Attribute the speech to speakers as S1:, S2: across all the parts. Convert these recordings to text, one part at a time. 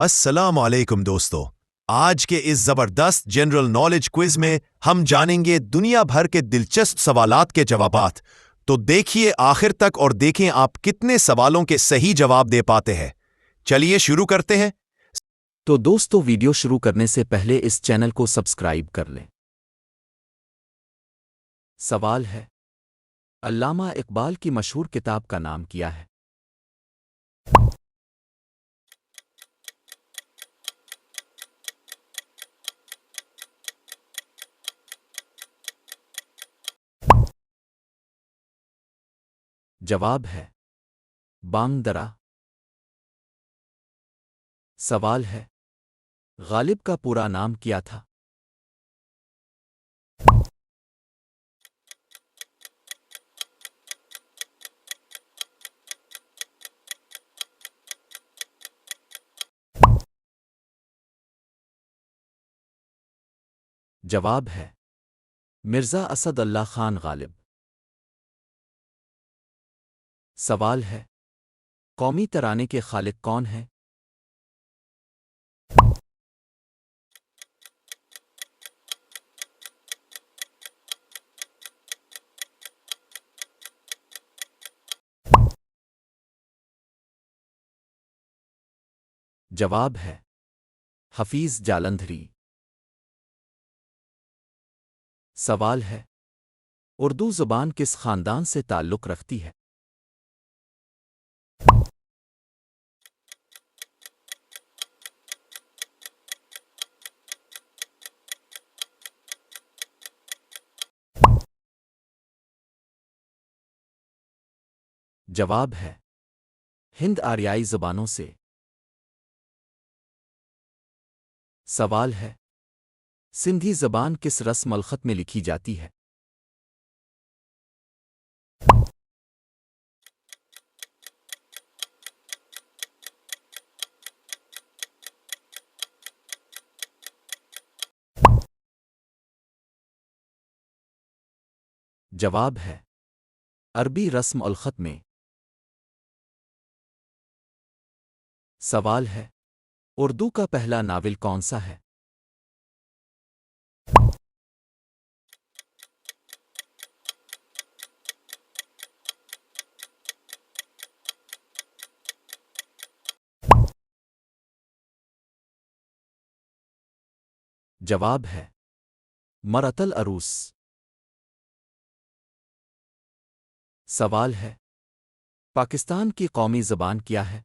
S1: अस्सलाम वालेकुम दोस्तों। आज के इस जबरदस्त जनरल नॉलेज क्विज में हम जानेंगे दुनिया भर के दिलचस्प सवालात के जवाबात। तो देखिए आखिर तक और देखें आप कितने सवालों के सही जवाब दे पाते हैं। चलिए शुरू करते हैं।
S2: तो दोस्तों, वीडियो शुरू करने से पहले इस चैनल को सब्सक्राइब कर लें। सवाल है, अल्लामा इकबाल की मशहूर किताब का नाम क्या है? जवाब है बांग दरा। सवाल है, गालिब का पूरा नाम क्या था? जवाब है मिर्ज़ा असद अल्लाह खान गालिब। सवाल है, कौमी तराने के खालिक कौन हैं? जवाब है हफीज जालंधरी। सवाल है, उर्दू ज़ुबान किस ख़ानदान से ताल्लुक़ रखती है? जवाब है हिंद आर्याई ज़ुबानों से। सवाल है, सिंधी ज़बान किस रस्म अल ख़त में लिखी जाती है? जवाब है अरबी रस्म अल ख़त में। सवाल है, उर्दू का पहला नावल कौन सा है? जवाब है मरतल अरूस। सवाल है, पाकिस्तान की कौमी ज़बान क्या है?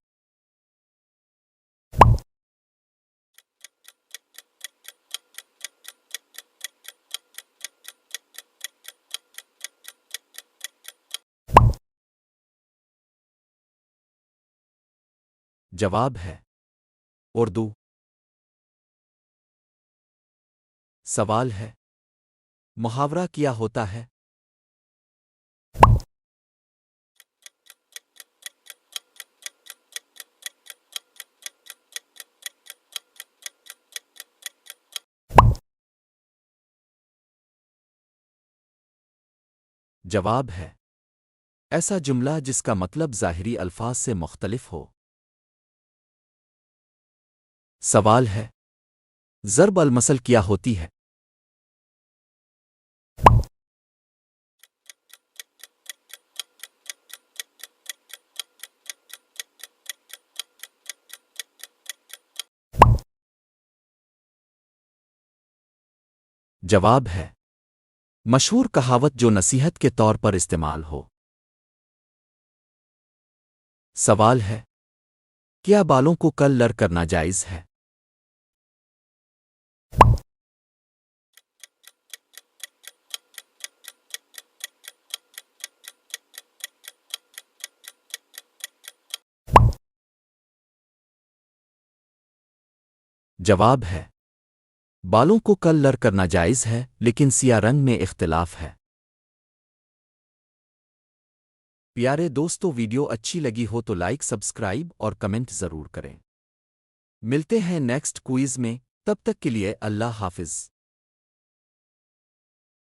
S2: जवाब है उर्दू। सवाल है, मुहावरा क्या होता है? जवाब है ऐसा जुमला जिसका मतलब ज़ाहिरी अल्फाज से मुख्तलिफ हो। सवाल है, ज़र्ब अल-मसल क्या होती है? जवाब है मशहूर कहावत जो नसीहत के तौर पर इस्तेमाल हो। सवाल है, क्या बालों को कलर करना जायज़ है? जवाब है बालों को कलर करना जायज़ है, लेकिन सिया रंग में इख्तिलाफ है। प्यारे दोस्तों, वीडियो अच्छी लगी हो तो लाइक, सब्सक्राइब और कमेंट ज़रूर करें। मिलते हैं नेक्स्ट क्विज़ में, तब तक के लिए अल्लाह हाफ़िज़।